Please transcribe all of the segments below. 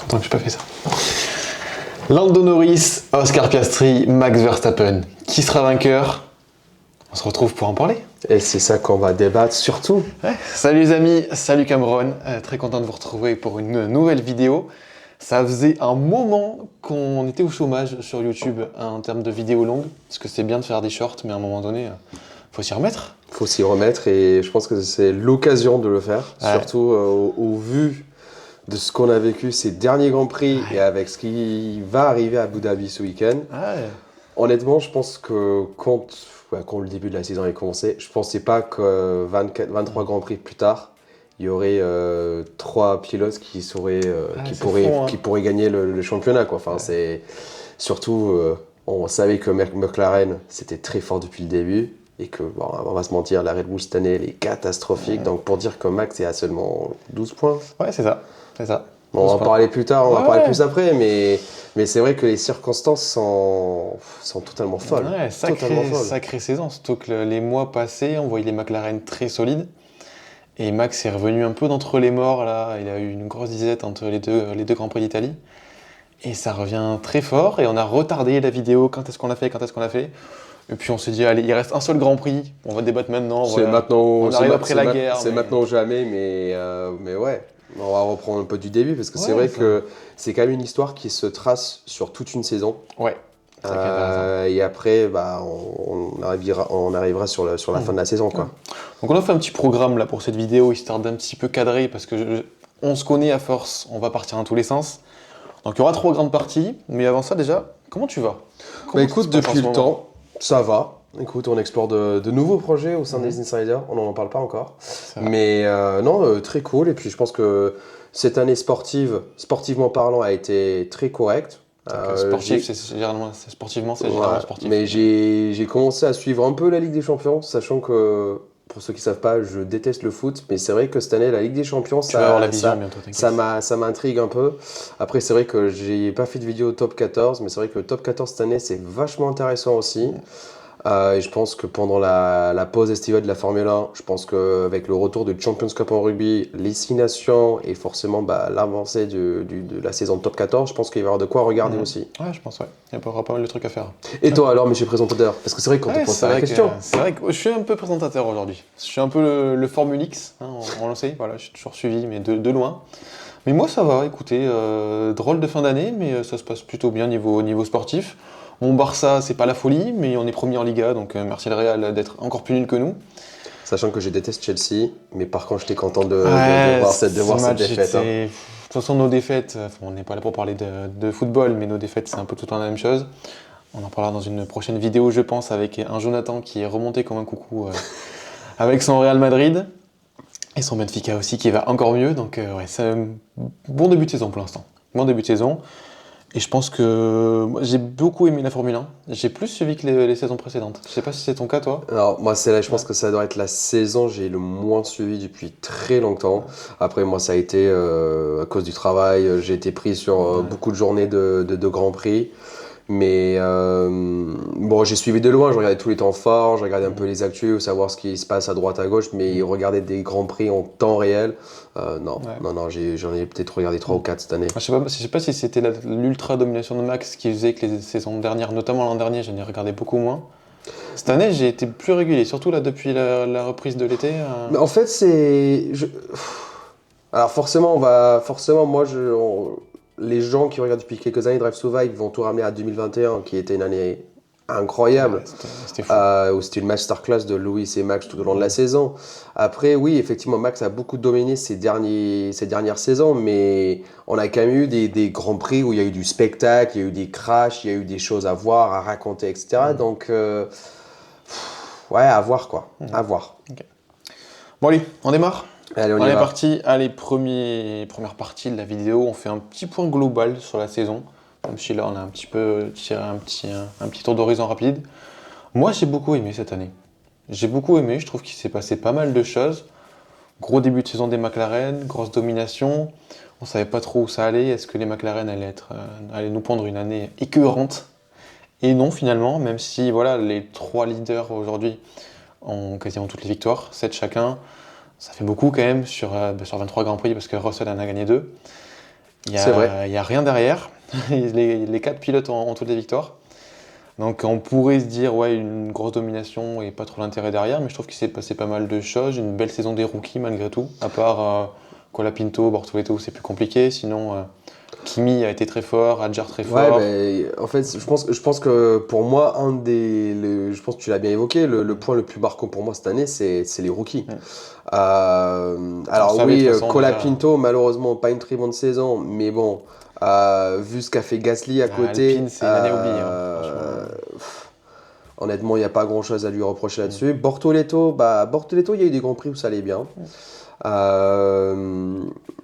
longtemps que je n'ai pas fait ça. Lando Norris, Oscar Piastri, Max Verstappen. Qui sera vainqueur? On se retrouve pour en parler. Et c'est ça qu'on va débattre surtout. Ouais. Salut les amis, salut Cameron. Très content de vous retrouver pour une nouvelle vidéo. Ça faisait un moment qu'on était au chômage sur YouTube en termes de vidéos longues. Parce que c'est bien de faire des shorts, mais à un moment donné, faut s'y remettre. Faut s'y remettre et je pense que c'est l'occasion de le faire. Ouais. Surtout au vu de ce qu'on a vécu ces derniers Grands Prix et avec ce qui va arriver à Abu Dhabi ce week-end. Ouais. Honnêtement, je pense que quand le début de la saison est commencé, je ne pensais pas que 23 Grands Prix plus tard, il y aurait 3 pilotes qui pourraient gagner le championnat, quoi. Enfin, c'est surtout, on savait que McLaren, c'était très fort depuis le début. Et que, bon, on va se mentir, la Red Bull cette année, elle est catastrophique. Donc pour dire que Max est à seulement 12 points. Ouais, c'est ça. Bon, on va en parler plus tard, on va en parler plus après, mais c'est vrai que les circonstances sont totalement folles. Ouais, sacrée saison, surtout que les mois passés, on voyait les McLaren très solides. Et Max est revenu un peu d'entre les morts, là. Il a eu une grosse disette entre les deux Grands Prix d'Italie. Et ça revient très fort, et on a retardé la vidéo, quand est-ce qu'on l'a fait. Et puis on s'est dit, allez, il reste un seul Grand Prix, on va débattre maintenant. C'est maintenant, on arrive après la guerre. C'est maintenant ou jamais, mais ouais. On va reprendre un peu du début, parce que c'est vrai que c'est quand même une histoire qui se trace sur toute une saison. Ouais. Et après, on arrivera sur la fin de la saison, quoi. Donc on a fait un petit programme là pour cette vidéo, histoire d'un petit peu cadrer, parce que on se connaît à force, on va partir dans tous les sens. Donc il y aura 3 grandes parties, mais avant ça déjà, comment tu vas? Écoute, depuis le temps, ça va. Écoute, on explore de nouveaux projets au sein des Insiders, on n'en parle pas encore. Mais non, très cool. Et puis je pense que cette année sportivement parlant, a été très correcte. C'est généralement sportif. Mais j'ai commencé à suivre un peu la Ligue des Champions, sachant que, pour ceux qui ne savent pas, je déteste le foot. Mais c'est vrai que cette année, la Ligue des Champions, ça m'intrigue un peu. Après, c'est vrai que j'ai pas fait de vidéo top 14, mais c'est vrai que le top 14 cette année, c'est vachement intéressant aussi. Et je pense que pendant la pause estivale de la Formule 1, je pense qu'avec le retour du Champions Cup en rugby, les 6 nations et forcément l'avancée de la saison de top 14, je pense qu'il va y avoir de quoi regarder aussi. Ouais, je pense, ouais. Il y aura pas mal de trucs à faire. Et toi alors, monsieur présentateur? Parce que c'est vrai qu'on te pose la question. C'est vrai que je suis un peu présentateur aujourd'hui. Je suis un peu le Formule X, hein, on le sait, voilà, je suis toujours suivi, mais de loin. Mais moi ça va, écoutez, drôle de fin d'année, mais ça se passe plutôt bien niveau sportif. Mon Barça, c'est pas la folie, mais on est premier en Liga, donc merci le Real d'être encore plus nul que nous. Sachant que je déteste Chelsea, mais par contre j'étais content de voir cette défaite. De toute façon, nos défaites, on n'est pas là pour parler de football, mais nos défaites, c'est un peu tout le temps la même chose. On en parlera dans une prochaine vidéo, je pense, avec un Jonathan qui est remonté comme un coucou avec son Real Madrid. Et son Benfica aussi, qui va encore mieux. Donc c'est un bon début de saison pour l'instant. Bon début de saison. Et je pense que j'ai beaucoup aimé la Formule 1. J'ai plus suivi que les saisons précédentes. Je sais pas si c'est ton cas, toi. Alors moi, je pense que ça doit être la saison que j'ai le moins suivi depuis très longtemps. Après, moi, ça a été à cause du travail. J'ai été pris sur beaucoup de journées de Grand Prix. Mais bon, j'ai suivi de loin, je regardais tous les temps forts, je regardais un peu les actus, savoir ce qui se passe à droite, à gauche, mais regarder des grands prix en temps réel, non, j'en ai peut-être regardé 3 ou 4 cette année. Je sais pas si c'était l'ultra domination de Max qui faisait que les saisons dernières, notamment l'an dernier, j'en ai regardé beaucoup moins. Cette année, j'ai été plus régulier, surtout là depuis la reprise de l'été. Mais en fait, alors forcément, les gens qui regardent depuis quelques années Drive to Survive vont tout ramener à 2021, qui était une année incroyable, où c'était une masterclass de Lewis et Max tout au long de la saison. Après, oui, effectivement, Max a beaucoup dominé ces dernières saisons, mais on a quand même eu des grands prix où il y a eu du spectacle, il y a eu des crashs, il y a eu des choses à voir, à raconter, etc. Donc, ouais, à voir, quoi. À voir. Okay. Bon, allez, on démarre. Allez, on est parti. Allez, première partie de la vidéo, on fait un petit point global sur la saison. Même si là, on a un petit peu tiré un petit tour d'horizon rapide. Moi, j'ai beaucoup aimé cette année. J'ai beaucoup aimé, je trouve qu'il s'est passé pas mal de choses. Gros début de saison des McLaren, grosse domination. On savait pas trop où ça allait. Est-ce que les McLaren allaient nous pondre une année écœurante? Et non, finalement, même si voilà, les 3 leaders aujourd'hui ont quasiment toutes les victoires, 7 chacun. Ça fait beaucoup quand même sur 23 Grands Prix parce que Russell en a gagné 2. C'est vrai. Il n'y a rien derrière. Les 4 pilotes ont toutes les victoires. Donc on pourrait se dire, ouais, une grosse domination et pas trop l'intérêt derrière, mais je trouve qu'il s'est passé pas mal de choses. Une belle saison des rookies malgré tout, à part Colapinto, Bortoleto, c'est plus compliqué. Sinon, Kimi a été très fort, Adjar très fort. Ouais, en fait, je pense que pour moi, je pense que tu l'as bien évoqué, le point le plus marquant pour moi cette année, c'est les rookies. Alors oui, Colapinto, malheureusement, pas une très bonne saison, mais bon, vu ce qu'a fait Gasly à côté, Alpine, c'est une année oubliée. Honnêtement, il n'y a pas grand-chose à lui reprocher là-dessus. Bortoleto, il y a eu des grands prix où ça allait bien.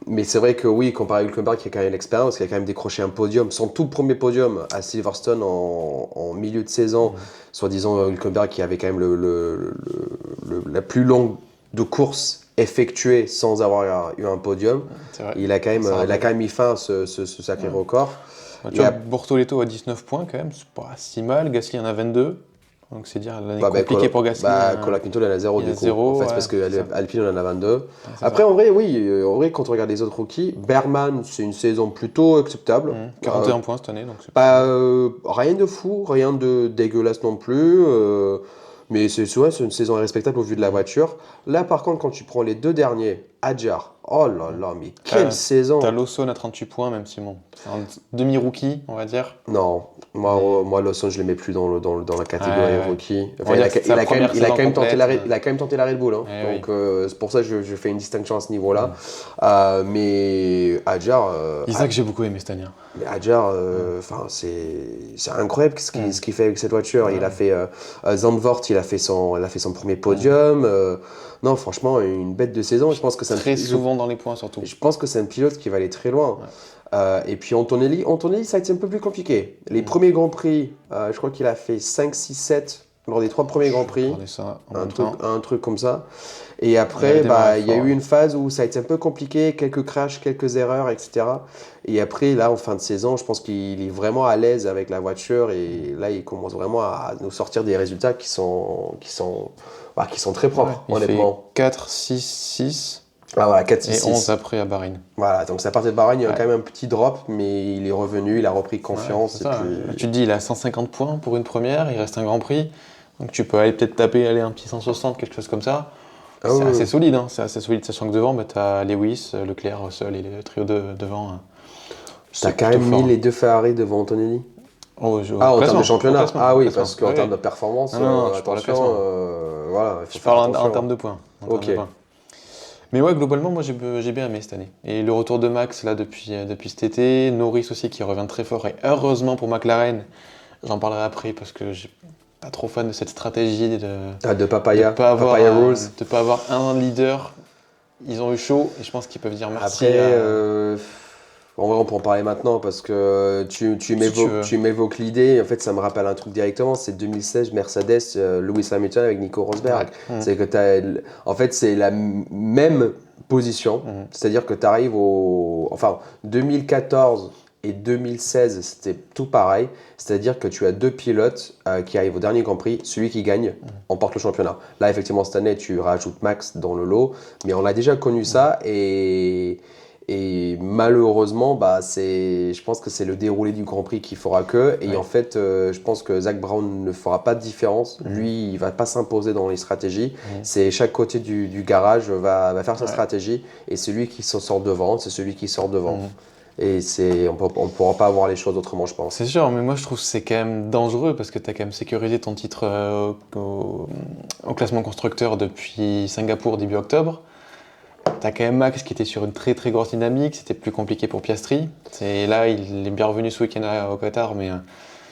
Mais c'est vrai que oui, comparé à Hülkenberg qui a quand même l'expérience, qui a quand même décroché un podium, son tout premier podium à Silverstone en milieu de saison, soi-disant Hülkenberg qui avait quand même la plus longue de course effectuée sans avoir eu un podium. Il a quand même mis fin à ce sacré record. Tu vois, Bortoleto a 19 points quand même, c'est pas si mal. Gasly en a 22. Donc c'est dire l'année compliquée pour Gasly. Colapinto il en a 0 du coup. En fait, parce que Alpine en a 22. Ouais, après, en vrai, quand on regarde les autres rookies, Berman, c'est une saison plutôt acceptable. 41 points cette année. Donc rien de fou, rien de dégueulasse non plus. Mais c'est une saison respectable au vu de la voiture. Là, par contre, quand tu prends les deux derniers, Adjar, oh là là, mais quelle saison! T'as Lawson à 38 points, même si bon, c'est un demi-rookie, on va dire. Non, moi Lawson, je ne le mets plus dans la catégorie rookie. Enfin, il a quand même tenté la Red Bull. Hein. Donc, c'est pour ça que je fais une distinction à ce niveau-là. Mais Adjar... Isaac, j'ai beaucoup aimé cette année. Mais Adjar, c'est incroyable ce qu'il fait avec cette voiture. Il a fait Zandvoort, il a fait son premier podium. Non, franchement, une bête de saison. Je pense que très souvent dans les points surtout. Je pense que c'est un pilote qui va aller très loin. Et puis Antonelli, ça a été un peu plus compliqué. Les premiers Grands Prix, je crois qu'il a fait 5, 6, 7 lors des 3 premiers Grands Prix. Un truc comme ça. Et après, il y a eu une phase où ça a été un peu compliqué, quelques crashs, quelques erreurs, etc. Et après, là, en fin de saison, je pense qu'il est vraiment à l'aise avec la voiture. Et là, il commence vraiment à nous sortir des résultats qui sont très propres, honnêtement. Il fait 4, 6, 6. Ah voilà, 4, 6, et 6. 11 après à Bahreïn. Voilà, donc à partir de Bahreïn, il y a quand même un petit drop, mais il est revenu, il a repris confiance. Tu te dis, il a 150 points pour une première, il reste un Grand Prix. Donc tu peux aller peut-être taper un petit 160, quelque chose comme ça. C'est assez solide, hein. C'est assez solide, sachant que devant, tu as Lewis, Leclerc, Russell et le trio devant. T'as quand même mis les deux Ferrari devant Antonelli. En termes de championnat. Parce qu'en termes de performance, je parle de classement. Je parle en termes de points. Ok. Mais ouais, globalement, moi j'ai bien aimé cette année. Et le retour de Max là depuis cet été, Norris aussi qui revient très fort. Et heureusement pour McLaren, j'en parlerai après parce que j'ai pas trop fan de cette stratégie de Papaya, Papaya Rules. De pas avoir un leader. Ils ont eu chaud et je pense qu'ils peuvent dire merci. Après, en vrai, on peut en parler maintenant parce que tu m'évoques l'idée. En fait, ça me rappelle un truc directement. C'est 2016 Mercedes, Lewis Hamilton avec Nico Rosberg. C'est que en fait, c'est la même position. C'est-à-dire que tu arrives 2014 et 2016, c'était tout pareil. C'est-à-dire que tu as deux pilotes qui arrivent au dernier Grand Prix. Celui qui gagne emporte le championnat. Là, effectivement, cette année, tu rajoutes Max dans le lot. Mais on a déjà connu ça et malheureusement, je pense que c'est le déroulé du Grand Prix qui fera que. Et en fait, je pense que Zak Brown ne fera pas de différence. Lui, il ne va pas s'imposer dans les stratégies. C'est chaque côté du garage va faire sa stratégie. Et celui qui s'en sort devant, c'est celui qui sort devant. Et on ne pourra pas avoir les choses autrement, je pense. C'est sûr, mais moi je trouve que c'est quand même dangereux parce que tu as quand même sécurisé ton titre au classement constructeur depuis Singapour début octobre. T'as quand même Max qui était sur une très très grosse dynamique, c'était plus compliqué pour Piastri. Là, il est bien revenu ce week-end au Qatar, mais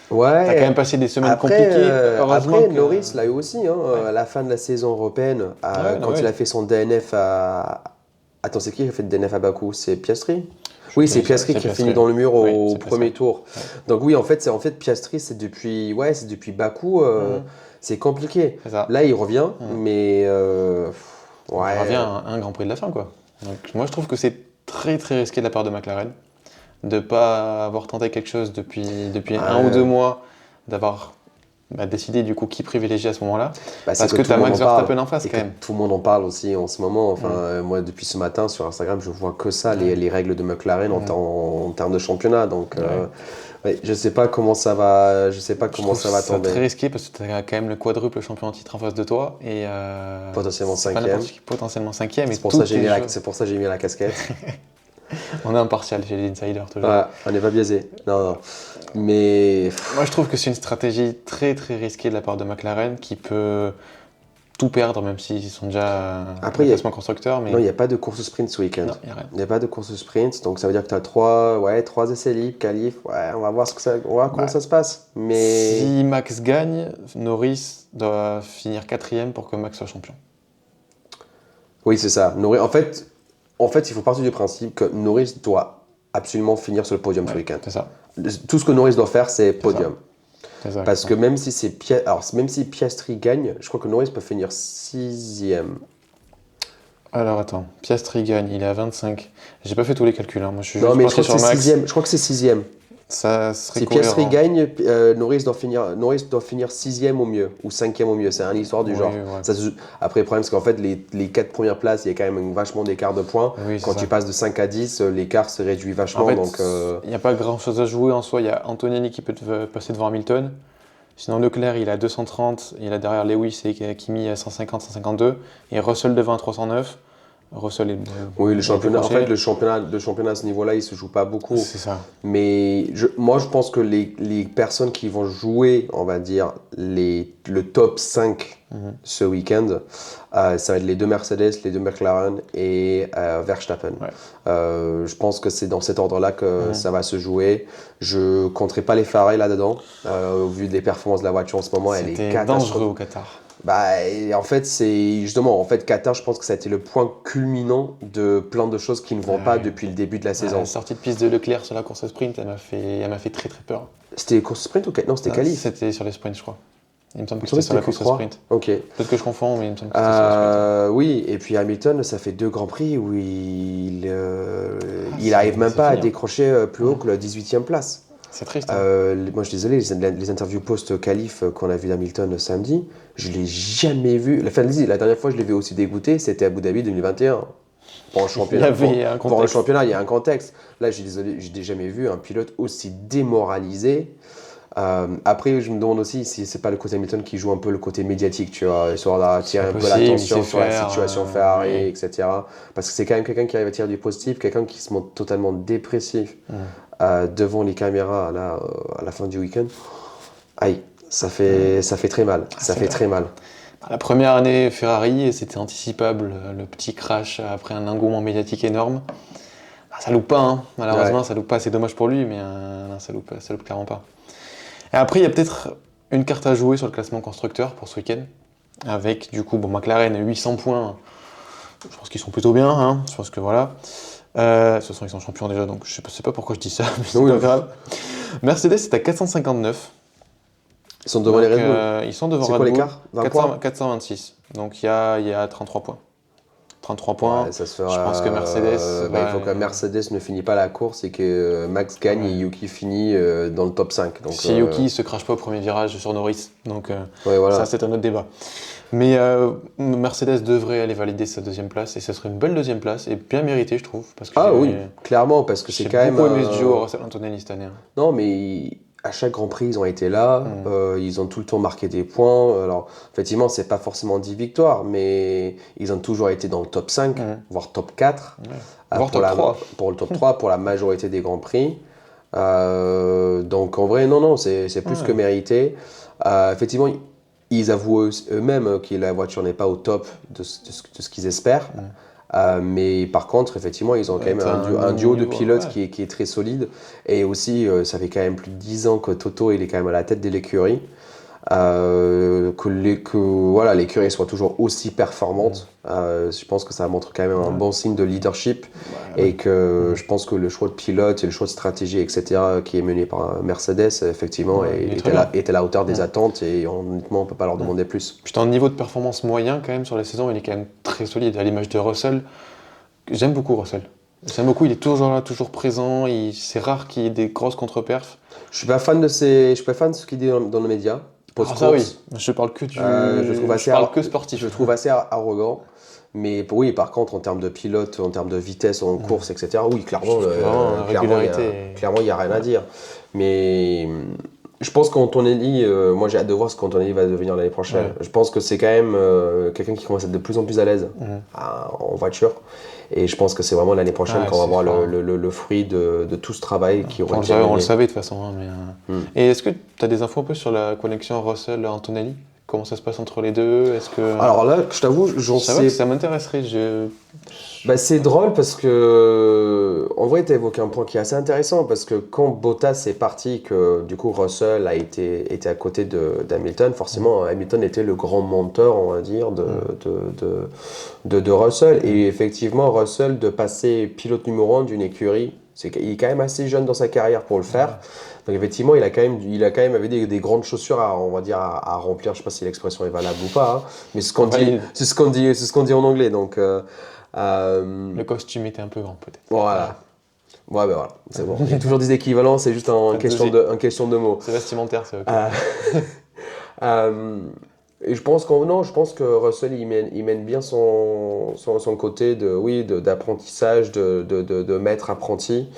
t'as quand même passé des semaines compliquées. Après, Norris l'a eu aussi, à la fin de la saison européenne, quand il a fait son DNF à... Attends, c'est qui a fait le DNF à Bakou? C'est Piastri? Oui, c'est Piastri qui a fini dans le mur au premier tour. Donc oui, en fait Piastri, c'est depuis Bakou, c'est compliqué. Là, il revient, mais... Il revient à un Grand Prix de la fin, quoi. Donc, moi, je trouve que c'est très très risqué de la part de McLaren de ne pas avoir tenté quelque chose depuis 1 ou 2 mois, d'avoir décider du coup qui privilégier à ce moment-là. Parce que tu as Max Verstappen en face quand même. Tout le monde en parle aussi en ce moment. Enfin, moi, depuis ce matin sur Instagram, je vois que ça, les règles de McLaren en termes de championnat. Donc, je sais pas comment ça va. Je sais pas comment ça va tomber. C'est très risqué parce que tu as quand même le quadruple champion en titre en face de toi et potentiellement cinquième. Potentiellement cinquième. C'est pour ça que j'ai mis la casquette. On est impartial chez les insiders toujours. Ouais, on n'est pas biaisé. Non. Mais moi, je trouve que c'est une stratégie très très risquée de la part de McLaren qui peut tout perdre, même s'ils sont déjà après classement constructeur. Mais... Non, il n'y a pas de course sprint ce week-end. Il n'y a pas de course sprint, donc ça veut dire que tu as trois essais libres, qualif. Ouais, on va voir comment ça se passe. Mais... Si Max gagne, Norris doit finir 4ème pour que Max soit champion. Oui, c'est ça. En fait, il faut partir du principe que Norris doit absolument finir sur le podium ce week-end. C'est ça. Tout ce que Norris doit faire, c'est podium. C'est ça, parce que même si Piastri gagne, je crois que Norris peut finir 6ème. Alors attends, Piastri gagne, il est à 25. J'ai pas fait tous les calculs. Moi, je suis non, mais je crois que c'est 6ème. Je crois que c'est 6ème. Ça serait si Piastri gagne, Norris doit finir 6ème au mieux, ou 5ème au mieux. C'est une histoire du genre. Ouais. Après, le problème, c'est qu'en fait, les 4 premières places, il y a quand même vachement d'écart de points. Oui, quand tu passes de 5 à 10, l'écart se réduit vachement. En fait, il n'y a pas grand-chose à jouer en soi. Il y a Antonelli qui peut passer devant Hamilton. Sinon, Leclerc, il a 230. Il a derrière Lewis et Kimi à 150, 152. Et Russell devant à 309. Russell est oui, le championnat à ce niveau-là, il se joue pas beaucoup. C'est ça. Mais moi, je pense que les personnes qui vont jouer, on va dire, le top 5 ce week-end, ça va être les 2 Mercedes, les 2 McLaren et Verstappen. Ouais. Je pense que c'est dans cet ordre-là que ça va se jouer. Je ne compterai pas les Ferrari là-dedans. Au vu des performances de la voiture en ce moment, elle est catastrophique. Dangereux au Qatar. En fait, c'est justement, Qatar, je pense que ça a été le point culminant de plein de choses qui ne vont pas depuis le début de la saison. La sortie de piste de Leclerc sur la course sprint, elle m'a fait très très peur. C'était course sprint ou non, c'était qualif? C'était sur les sprints, je crois. Il me semble que c'était sur la course sprint. Ok. Peut-être que je confonds, mais il me semble que c'était sur la sprint. Oui, et puis Hamilton, ça fait 2 Grands Prix où il n'arrive même pas à décrocher plus haut que la 18e place. C'est triste. Moi, je suis désolé, les interviews post-qualif qu'on a vu d'Hamilton samedi, je ne l'ai jamais vu. La dernière fois que je l'ai vu aussi dégoûté, c'était à Abu Dhabi 2021. Pour un championnat, pour un championnat, il y a un contexte. Là, je suis désolé, je n'ai jamais vu un pilote aussi démoralisé. Après, je me demande aussi si c'est pas le côté Hamilton qui joue un peu le côté médiatique, tu vois, histoire d'attirer un peu l'attention sur la situation Ferrari, etc. Parce que c'est quand même quelqu'un qui arrive à tirer du positif, quelqu'un qui se montre totalement dépressif devant les caméras là, à la fin du week-end. Aïe, ça fait très mal. Ça fait très mal. La première année Ferrari, c'était anticipable, le petit crash après un engouement médiatique énorme. Ça loupe pas, hein. Malheureusement, ça loupe pas. C'est dommage pour lui, mais ça loupe clairement pas. Et après, il y a peut-être une carte à jouer sur le classement constructeur pour ce week-end. Avec du coup, McLaren 800 points. Je pense qu'ils sont plutôt bien. Hein. Je pense que voilà. De toute façon, ils sont champions déjà, donc je sais pas pourquoi je dis ça, mais c'est pas grave. Mercedes est à 459. Ils sont devant les Red Bull. Ils sont devant Red Bull. C'est quoi l'écart 426. Donc il y a 33 points. 33 points, ouais, ça se fera, je pense que Mercedes... il faut que Mercedes ne finisse pas la course et que Max gagne et Yuki finit dans le top 5. Donc, si Yuki ne se crache pas au premier virage sur Norris, donc voilà. Ça c'est un autre débat. Mais Mercedes devrait aller valider sa 2e place et ce serait une belle 2e place et bien méritée je trouve. Parce que oui, clairement, parce que c'est quand même... J'ai beaucoup aimé ce duo Russell Antonelli cette année. Hein. Non, mais... À chaque Grand Prix, ils ont été là, ils ont tout le temps marqué des points. Alors, effectivement, c'est pas forcément 10 victoires, mais ils ont toujours été dans le top 5, voire top 4. Voire top 3. Pour le top 3, pour la majorité des Grands Prix. Donc, en vrai, non, c'est plus que mérité. Effectivement, ils avouent eux-mêmes que la voiture n'est pas au top de ce qu'ils espèrent. Mais par contre, effectivement, ils ont quand même un duo de pilotes qui est très solide. Et aussi, ça fait quand même plus de 10 ans que Toto il est quand même à la tête de l'écurie. Que l'écurie soit toujours aussi performante. Je pense que ça montre quand même un bon signe de leadership. Et que je pense que le choix de pilote et le choix de stratégie, etc., qui est mené par Mercedes, effectivement, est à la hauteur des attentes. Et honnêtement, on ne peut pas leur demander plus. Puis un niveau de performance moyen quand même sur la saison, il est quand même très solide. À l'image de Russell, j'aime beaucoup Russell. J'aime beaucoup, il est toujours là, toujours présent. C'est rare qu'il y ait des grosses contre-perfs. Je suis pas fan de ce qu'il dit dans les médias. post-course. Ça oui, je parle que sportif. Je le trouve assez arrogant. Mais oui, par contre, en termes de pilote, en termes de vitesse, en course, etc., oui, clairement, il n'y a rien à dire. Mais je pense qu'Antonelli, moi j'ai hâte de voir ce qu'Antonelli va devenir l'année prochaine. Ouais. Je pense que c'est quand même quelqu'un qui commence à être de plus en plus à l'aise en voiture. Et je pense que c'est vraiment l'année prochaine qu'on va voir le fruit de tout ce travail qui aura été On le savait de toute façon. Hein, Et est-ce que tu as des infos un peu sur la connexion Russell-Antonelli ? Comment ça se passe entre les deux ? Est-ce que... Alors là, je t'avoue, ça m'intéresserait. C'est drôle parce que, en vrai, tu as évoqué un point qui est assez intéressant parce que quand Bottas est parti, que du coup Russell était à côté d'Hamilton, forcément Hamilton était le grand mentor, on va dire, de Russell. Et effectivement, Russell, de passer pilote numéro 1 d'une écurie, il est quand même assez jeune dans sa carrière pour le faire. Donc effectivement, il a quand même avait des grandes chaussures à remplir. Je sais pas si l'expression est valable ou pas, hein, mais c'est ce qu'on dit en anglais. Donc le costume était un peu grand peut-être. Voilà. Ouais, ben voilà, c'est bon. Il y a toujours des équivalents, c'est juste une question de mots. C'est vestimentaire, c'est ok. Et je pense que Russell il mène bien son côté d'apprentissage, de maître apprenti.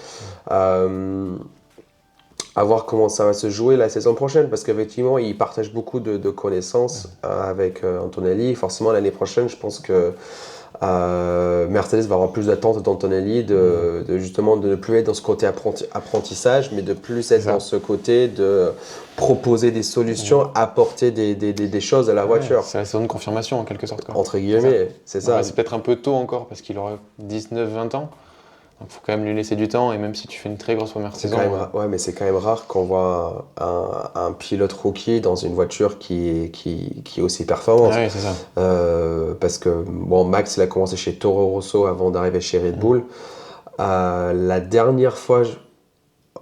À voir comment ça va se jouer la saison prochaine, parce qu'effectivement il partage beaucoup de connaissances avec Antonelli. Forcément l'année prochaine, je pense que Mercedes va avoir plus d'attente d'Antonelli justement de ne plus être dans ce côté apprentissage, mais de plus être dans ce côté de proposer des solutions, apporter des choses à la voiture. C'est la saison de confirmation en quelque sorte. Entre guillemets, c'est ça. C'est peut-être un peu tôt encore parce qu'il aura 19-20 ans. Donc il faut quand même lui laisser du temps, et même si tu fais une très grosse première saison... mais c'est quand même rare qu'on voit un pilote rookie dans une voiture qui est aussi performante. Oui, c'est ça. Parce que Max, il a commencé chez Toro Rosso avant d'arriver chez Red Bull. La dernière fois...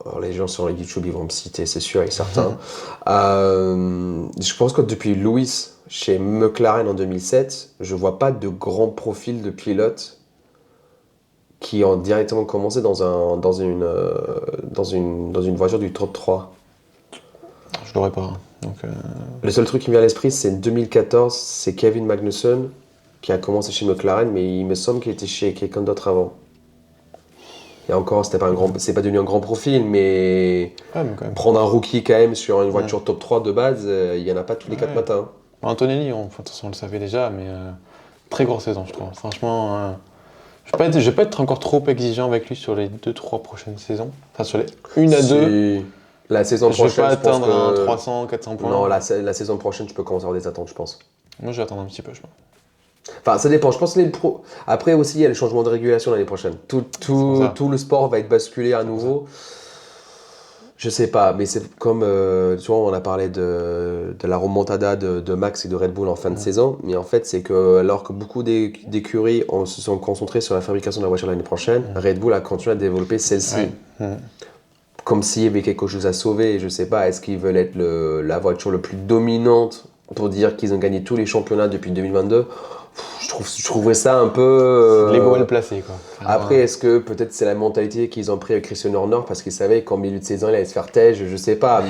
Alors, les gens sur YouTube, ils vont me citer, c'est sûr et certain. Je pense que depuis Lewis, chez McLaren en 2007, je ne vois pas de grand profil de pilote qui ont directement commencé dans une voiture du top 3. Je l'aurais pas. Donc, Le seul truc qui me vient à l'esprit, c'est 2014, c'est Kevin Magnussen qui a commencé chez McLaren, mais il me semble qu'il était chez quelqu'un d'autre avant. Et encore, c'est pas devenu un grand profil, mais quand même. Prendre un rookie quand même sur une voiture top 3 de base, il n'y en a pas tous les 4 matins. Antonelli, on le savait déjà, mais très grosse saison, je trouve. Franchement... Je vais pas être encore trop exigeant avec lui sur les 2-3 prochaines saisons. Enfin, sur les 1 à 2. La saison prochaine, je vais pas atteindre 300, 400 points. Non, la saison prochaine, tu peux commencer à avoir des attentes, je pense. Moi, je vais attendre un petit peu, je pense. Enfin, ça dépend. Je pense que après aussi, il y a le changement de régulation l'année prochaine. Tout le sport va être basculé à nouveau. Je sais pas, mais c'est comme, tu vois, on a parlé de la remontada de Max et de Red Bull en fin de saison, mais en fait, c'est que alors que beaucoup d'écuries se sont concentrées sur la fabrication de la voiture l'année prochaine, Red Bull a continué à développer celle-ci. Comme s'il y avait quelque chose à sauver, je sais pas, est-ce qu'ils veulent être la voiture le plus dominante pour dire qu'ils ont gagné tous les championnats depuis 2022 ? Je trouverais ça un peu... L'ego mal placé, quoi. Après, est-ce que peut-être c'est la mentalité qu'ils ont pris avec Christian Horner parce qu'ils savaient qu'en milieu de saison, il allait se faire têche, je sais pas.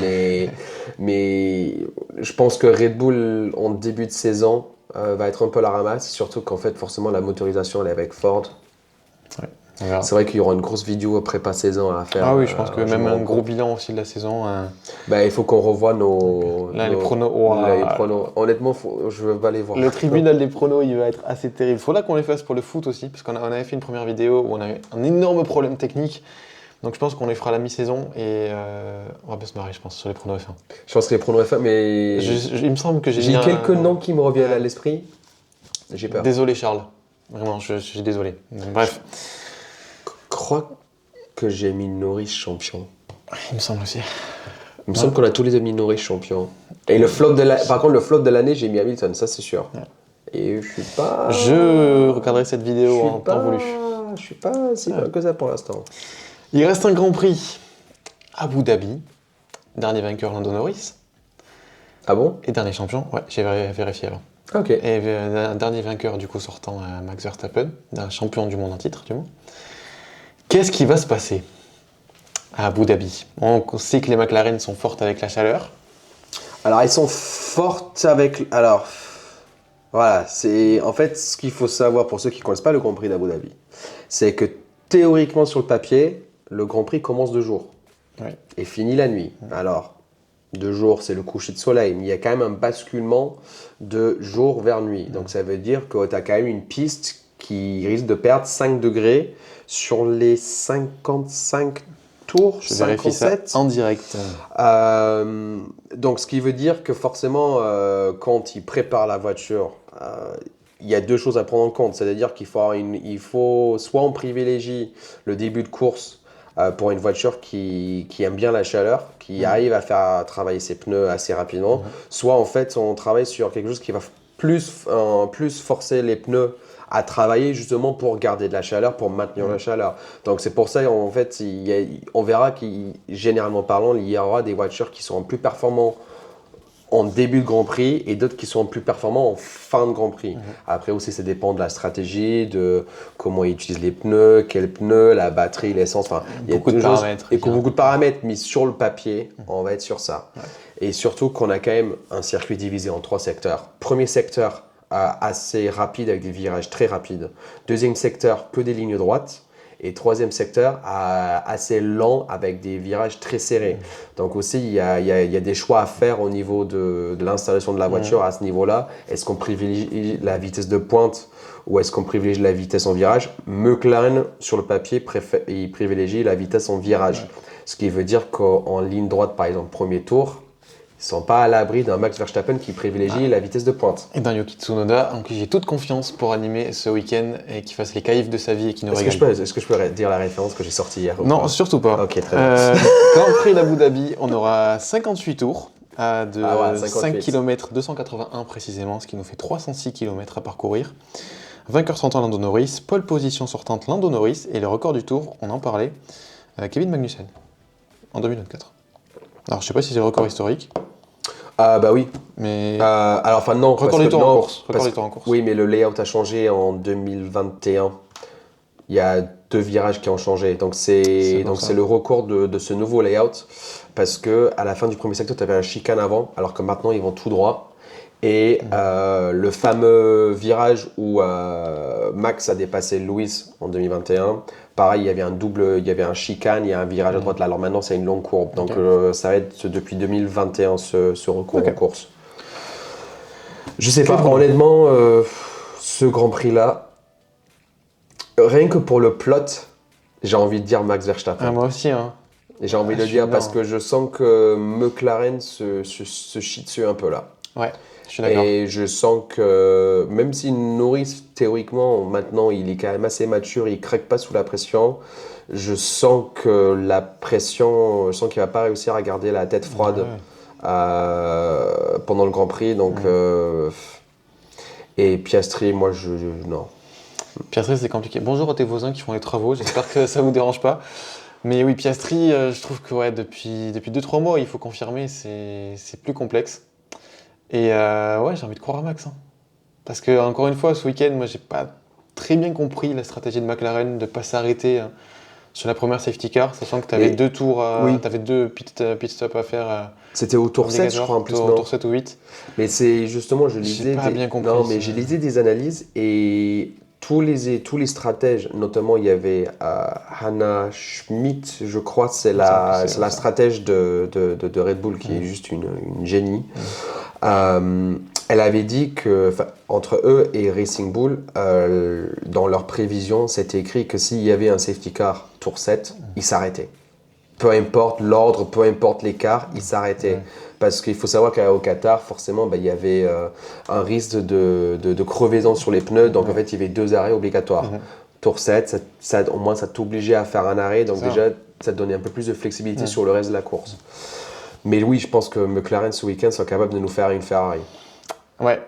Mais je pense que Red Bull, en début de saison, va être un peu la ramasse. Surtout qu'en fait, forcément, la motorisation, elle est avec Ford. Ouais. C'est vrai qu'il y aura une grosse vidéo prépa saison à faire. Ah oui, je pense que même un gros bilan aussi de la saison. Il faut qu'on revoie les pronos. Les pronos. Honnêtement, je veux pas les voir. Le tribunal des pronos, il va être assez terrible. Il faudra qu'on les fasse pour le foot aussi, parce qu'on avait fait une première vidéo où on a eu un énorme problème technique. Donc je pense qu'on les fera à la mi-saison et on va bien se marrer, je pense, sur les pronos F1. Je pense que les pronos F1, mais... il me semble que j'ai quelques noms qui me reviennent à l'esprit. J'ai peur. Désolé Charles. Vraiment, je suis désolé. Bref. Je crois que j'ai mis Norris champion. Il me semble aussi. Il me semble qu'on a tous les deux mis Norris champion. Et par contre, le flop de l'année, j'ai mis Hamilton, ça c'est sûr. Ouais. Et je suis pas... Je regarderai cette vidéo en temps voulu. Je suis pas si mal que ça pour l'instant. Il reste un Grand Prix. Abu Dhabi. Dernier vainqueur, Lando Norris. Ah bon ? Et dernier champion, ouais, j'ai vérifié avant. Ok. Et dernier vainqueur du coup sortant, Max Verstappen, champion du monde en titre du moins. Qu'est-ce qui va se passer à Abu Dhabi ? On sait que les McLaren sont fortes avec la chaleur. Alors, elles sont forte avec... Alors, voilà, c'est... En fait, ce qu'il faut savoir pour ceux qui ne connaissent pas le Grand Prix d'Abu Dhabi, c'est que théoriquement, sur le papier, le Grand Prix commence de jour et finit la nuit. Alors, de jour, c'est le coucher de soleil, mais il y a quand même un basculement de jour vers nuit. Donc, ça veut dire que tu as quand même une piste qui risque de perdre 5 degrés sur les 55 tours, je vérifie ça en direct. Donc, ce qui veut dire que forcément, quand ils préparent la voiture, il y a deux choses à prendre en compte. C'est-à-dire qu'il faut soit on privilégie le début de course pour une voiture qui aime bien la chaleur, qui arrive à faire travailler ses pneus assez rapidement, soit en fait on travaille sur quelque chose qui va plus forcer les pneus à travailler justement pour garder de la chaleur, pour maintenir la chaleur. Donc c'est pour ça en fait, on verra qu'il, généralement parlant, il y aura des voitures qui seront plus performantes en début de Grand Prix et d'autres qui sont plus performants en fin de Grand Prix. Après aussi, ça dépend de la stratégie, de comment ils utilisent les pneus, quels pneus, la batterie, l'essence. Enfin, il y a beaucoup de paramètres. Et beaucoup de paramètres, mais sur le papier, on va être sur ça. Et surtout qu'on a quand même un circuit divisé en 3 secteurs. Premier secteur, assez rapide avec des virages très rapides. Deuxième secteur, que des lignes droites. Et troisième secteur, assez lent avec des virages très serrés. Donc aussi, il y a des choix à faire au niveau de l'installation de la voiture à ce niveau-là. Est-ce qu'on privilégie la vitesse de pointe ou est-ce qu'on privilégie la vitesse en virage? McLaren, sur le papier, il privilégie la vitesse en virage. Ce qui veut dire qu'en ligne droite, par exemple, premier tour, ils ne sont pas à l'abri d'un Max Verstappen qui privilégie la vitesse de pointe. Et d'un Yuki Tsunoda, en qui j'ai toute confiance pour animer ce week-end et qui fasse les caïfs de sa vie et qui nous régale. Est-ce que je peux dire la référence que j'ai sortie hier? Non, surtout pas. Ok, très bien. Grand Prix d'Abu Dhabi, on aura 58 tours de 5 km 281 précisément, ce qui nous fait 306 km à parcourir. Vainqueur sortant Lando Norris, pole position sortante Lando Norris et le record du tour, on en parlait, Kevin Magnussen en 2024. Alors je sais pas si c'est le record historique. Bah oui. Mais alors enfin non. Record du tour en course. Oui, mais le layout a changé en 2021. Il y a 2 virages qui ont changé. Donc c'est le record de ce nouveau layout parce que à la fin du premier secteur, tu avais un chicane avant, alors que maintenant ils vont tout droit. Et le fameux virage où Max a dépassé Lewis en 2021, pareil, il y avait un chicane, il y a un virage à droite. Là, alors maintenant, c'est une longue courbe. Donc ça va être depuis 2021 ce recours en course. Je sais pas, honnêtement, ce Grand Prix-là, rien que pour le plot, j'ai envie de dire Max Verstappen. Ah, moi aussi, hein. Et j'ai envie de le dire parce que je sens que McLaren se chie dessus un peu là. Ouais. Je suis d'accord. Et je sens que même si Norris, théoriquement, maintenant, il est quand même assez mature, il ne craque pas sous la pression, je sens que la pression, je sens qu'il ne va pas réussir à garder la tête froide pendant le Grand Prix. Donc, et Piastri, moi, non. Piastri, c'est compliqué. Bonjour à tes voisins qui font les travaux, j'espère que ça ne vous dérange pas. Mais oui, Piastri, je trouve que depuis 2-3 mois, il faut confirmer, c'est plus complexe. Et j'ai envie de croire à Max. Hein. Parce que, encore une fois, ce week-end, moi, j'ai pas très bien compris la stratégie de McLaren de ne pas s'arrêter sur la première safety car, sachant que tu avais 2 tours, tu avais 2 pit stops à faire. C'était au tour 7, je crois, en plus. Au tour 7 ou 8. Mais c'est justement, je lisais. J'ai pas bien compris. Non, mais j'ai lisé des analyses et tous les stratèges, notamment il y avait Hannah Schmidt, je crois, c'est la stratège de Red Bull qui est juste une génie. Elle avait dit que entre eux et Racing Bull, dans leur prévision, c'était écrit que s'il y avait un safety car tour 7, ils s'arrêtaient. Peu importe l'ordre, peu importe l'écart, ils s'arrêtaient. Parce qu'il faut savoir qu'au Qatar, forcément, il y avait un risque de crevaison sur les pneus. Donc, en fait, il y avait 2 arrêts obligatoires. Tour 7, au moins, ça t'obligeait à faire un arrêt. Donc, déjà, ça te donnait un peu plus de flexibilité sur le reste de la course. Mais oui, je pense que McLaren, ce week-end, sont capables de nous faire une Ferrari. Ouais.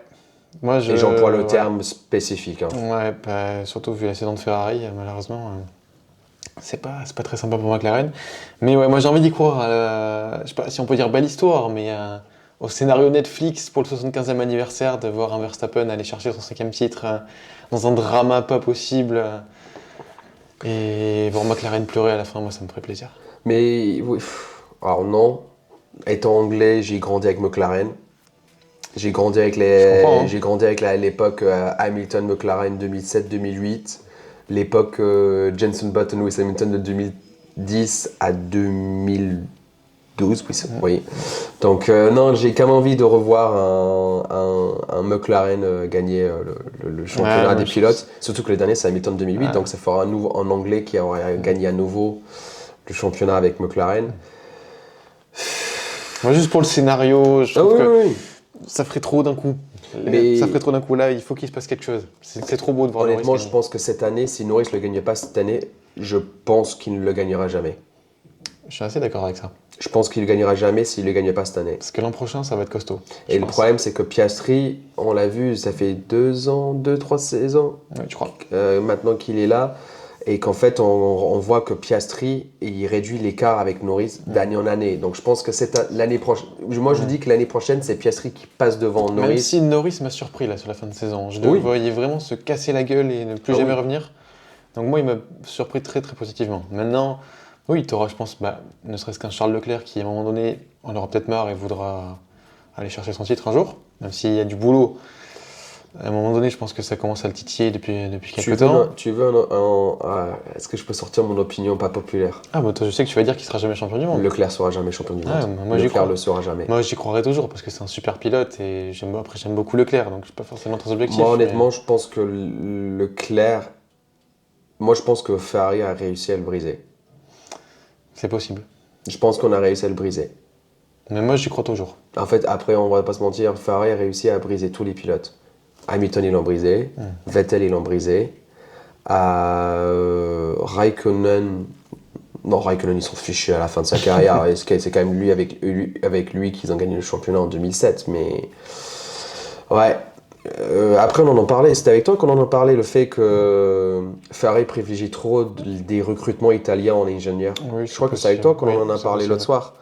Et j'emploie le terme spécifique. Hein. Ouais, surtout vu l'accident de Ferrari, malheureusement. C'est pas très sympa pour McLaren. Mais ouais, moi j'ai envie d'y croire. Je sais pas si on peut dire belle histoire, mais au scénario Netflix pour le 75e anniversaire, de voir un Verstappen aller chercher son 5e titre dans un drama pas possible. Et voir McLaren pleurer à la fin, moi ça me ferait plaisir. Mais oui, alors non. Étant anglais, j'ai grandi avec McLaren. J'ai grandi avec l'époque Hamilton-McLaren 2007-2008, l'époque Jenson Button-Lewis Hamilton de 2010 à 2012, oui. Donc non, j'ai quand même envie de revoir un McLaren gagner le championnat des pilotes, surtout que le dernier c'est Hamilton 2008, donc ça fera un Anglais qui aura gagné à nouveau le championnat avec McLaren. Moi, juste pour le scénario, je trouve que ça ferait trop d'un coup. Ça ferait trop d'un coup. Là, il faut qu'il se passe quelque chose. C'est trop beau de voir Honnêtement, je pense que cette année, si Norris ne le gagne pas cette année, je pense qu'il ne le gagnera jamais. Je suis assez d'accord avec ça. Je pense qu'il ne le gagnera jamais s'il ne le gagne pas cette année. Parce que l'an prochain, ça va être costaud. Et le problème, c'est que Piastri, on l'a vu, ça fait 2-3 saisons maintenant qu'il est là. Et qu'en fait, on voit que Piastri, il réduit l'écart avec Norris d'année en année. Donc je pense que l'année prochaine. Moi, je dis que l'année prochaine, c'est Piastri qui passe devant Norris. Même si Norris m'a surpris là sur la fin de saison. Je le voyais vraiment se casser la gueule et ne plus jamais revenir. Donc moi, il m'a surpris très très positivement. Maintenant, oui, tu auras, je pense, ne serait-ce qu'un Charles Leclerc qui, à un moment donné, en aura peut-être marre et voudra aller chercher son titre un jour, même s'il y a du boulot. À un moment donné, je pense que ça commence à le titiller depuis quelques temps. Est-ce que je peux sortir mon opinion pas populaire? Ah, toi, je sais que tu vas dire qu'il sera jamais champion du monde. Leclerc sera jamais champion du monde. Moi, Leclerc le sera jamais. Moi, j'y croirais toujours parce que c'est un super pilote et j'aime beaucoup Leclerc, donc je suis pas forcément très objectif. Moi, honnêtement, je pense que Leclerc. Moi, je pense que Ferrari a réussi à le briser. C'est possible. Je pense qu'on a réussi à le briser. Mais moi, j'y crois toujours. En fait, après, on va pas se mentir, Ferrari a réussi à briser tous les pilotes. Hamilton, ils l'ont brisé. Vettel, ils l'ont brisé. Raikkonen... Non, Raikkonen, ils sont fichés à la fin de sa carrière. C'est quand même avec lui qu'ils ont gagné le championnat en 2007. Mais... Ouais. Après, on en parlait. C'était avec toi qu'on en parlait, le fait que Ferrari privilégie trop des recrutements italiens en ingénieurs. Oui, je crois que c'est avec toi qu'on en a parlé l'autre soir.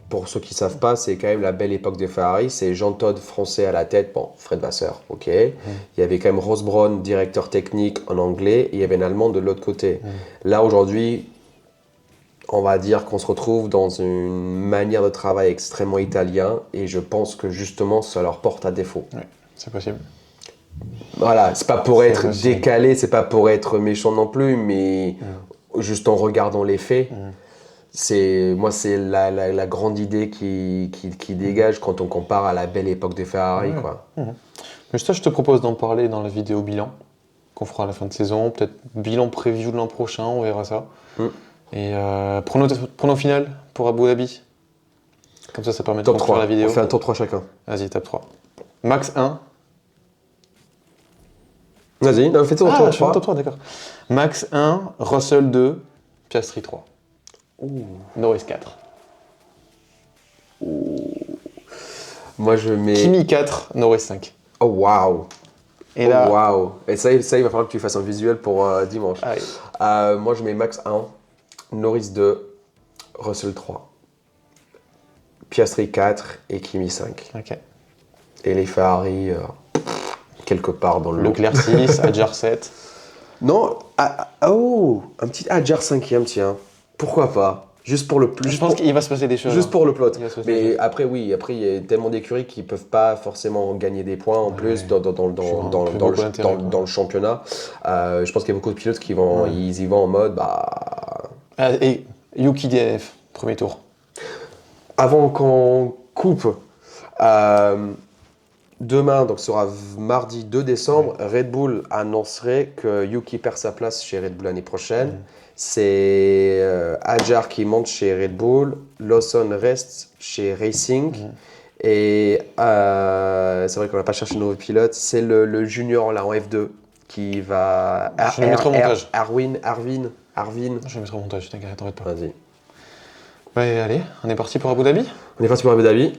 Pour ceux qui ne savent pas, c'est quand même la belle époque des Ferrari. C'est Jean Todt, français à la tête. Bon, Fred Vasseur, ok. Il y avait quand même Ross Brawn, directeur technique en anglais. Et il y avait un Allemand de l'autre côté. Là, aujourd'hui, on va dire qu'on se retrouve dans une manière de travail extrêmement italien. Et je pense que justement, ça leur porte à défaut. Oui, c'est possible. Voilà, c'est pas pour être décalé, c'est pas pour être méchant non plus, mais juste en regardant les faits. C'est la grande idée qui dégage quand on compare à la belle époque des Ferrari. Quoi. Mais ça, je te propose d'en parler dans la vidéo bilan qu'on fera à la fin de saison. Peut-être bilan preview de l'an prochain, on verra ça. Et pronos final pour Abu Dhabi. Comme ça permet de conclure la vidéo. On fait un top 3 chacun. Vas-y, top 3. Max 1. Vas-y, fais ton top 3. Top 3, d'accord. Max 1, Russell 2, Piastri 3. Norris 4. Moi je mets. Kimi 4, Norris 5. Oh waouh! Et là. Waouh! Et ça, il va falloir que tu fasses un visuel pour dimanche. Moi je mets Max 1, Norris 2, Russell 3, Piastri 4 et Kimi 5. Ok. Et les Ferrari quelque part dans le. Leclerc 6, Adjar 7. Non, un petit Adjar 5e, tiens. Pourquoi pas? Juste pour le plus. Je pense qu'il va se passer des choses. Juste pour le plot. Mais après, il y a tellement d'écuries qui ne peuvent pas forcément gagner des points en plus dans le championnat. Je pense qu'il y a beaucoup de pilotes qui vont, ils y vont en mode. Et Yuki DNF, premier tour. Avant qu'on coupe, demain, donc ce sera mardi 2 décembre, Red Bull annoncerait que Yuki perd sa place chez Red Bull l'année prochaine. C'est Adjar qui monte chez Red Bull, Lawson reste chez Racing. Et c'est vrai qu'on n'a pas cherché de nouveau pilote. C'est le junior là en F2 qui va. Je le mettrai au montage. Arvin. Je le mettrai au montage, t'inquiète pas. Vas-y. Ouais, allez, on est parti pour Abu Dhabi. On est parti pour Abu Dhabi.